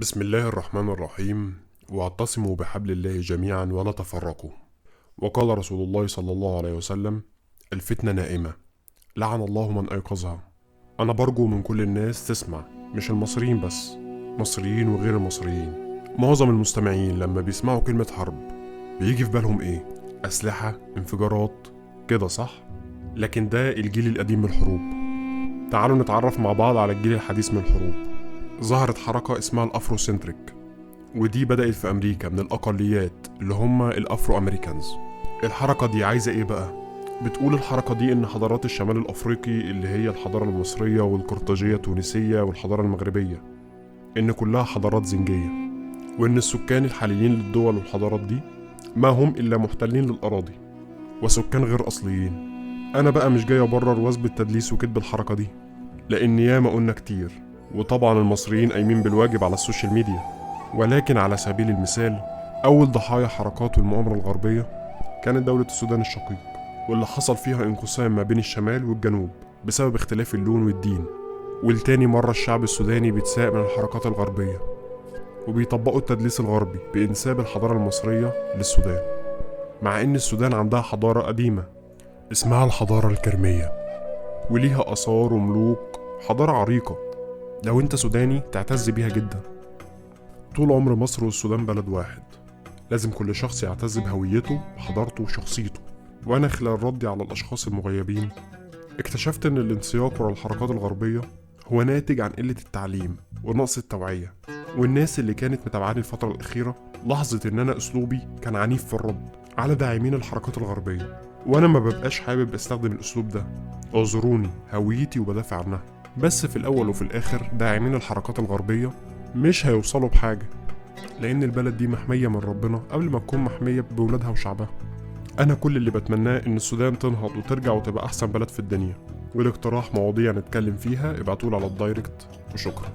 بسم الله الرحمن الرحيم. واعتصموا بحبل الله جميعا ولا تفرقوا. وقال رسول الله صلى الله عليه وسلم: الفتنة نائمة، لعن الله من أيقظها. أنا برجو من كل الناس تسمع، مش المصريين بس، مصريين وغير المصريين. معظم المستمعين لما بيسمعوا كلمة حرب بيجي في بالهم إيه؟ أسلحة، انفجارات، كده صح؟ لكن ده الجيل القديم من الحروب. تعالوا نتعرف مع بعض على الجيل الحديث من الحروب. ظهرت حركة اسمها الأفروسنتريك، ودي بدأت في أمريكا من الأقليات اللي هم الأفرو أمريكانز. الحركة دي عايزة إيه بقى؟ بتقول الحركة دي إن حضارات الشمال الأفريقي اللي هي الحضارة المصرية والقرطاجية التونسية والحضارة المغربية، إن كلها حضارات زنجية، وإن السكان الحاليين للدول والحضارات دي ما هم إلا محتلين للأراضي وسكان غير أصليين. أنا بقى مش جاي أبرر واثبت تدليس وكذب الحركة دي، لأن ياما قلنا كتير، وطبعا المصريين قايمين بالواجب على السوشيال ميديا. ولكن على سبيل المثال، أول ضحايا حركات المؤامرة الغربية كانت دولة السودان الشقيق، واللي حصل فيها انقسام ما بين الشمال والجنوب بسبب اختلاف اللون والدين. والتاني مرة الشعب السوداني بيتساء من الحركات الغربية، وبيطبقوا التدليس الغربي بإنساب الحضارة المصرية للسودان، مع إن السودان عندها حضارة قديمة اسمها الحضارة الكرمية، وليها آثار وملوك، حضارة عريقة لو انت سوداني تعتز بيها جدا. طول عمر مصر والسودان بلد واحد، لازم كل شخص يعتز بهويته وحضارته وشخصيته. وأنا خلال ردي على الأشخاص المغيبين اكتشفت إن الانسياق ورا الحركات الغربية هو ناتج عن قلة التعليم ونقص التوعية. والناس اللي كانت متابعاني الفترة الأخيرة لاحظت إن أنا أسلوبي كان عنيف في الرد على داعمين الحركات الغربية، وأنا ما ببقاش حابب أستخدم الأسلوب ده. اعذروني، هويتي وبدافع عنها. بس في الأول وفي الآخر داعمين الحركات الغربية مش هيوصلوا بحاجة، لأن البلد دي محمية من ربنا قبل ما تكون محمية بولادها وشعبها. أنا كل اللي بتمناه إن السودان تنهض وترجع وتبقى أحسن بلد في الدنيا. والاقتراح مواضيع نتكلم فيها ابعتولي على الدايركت، وشكرا.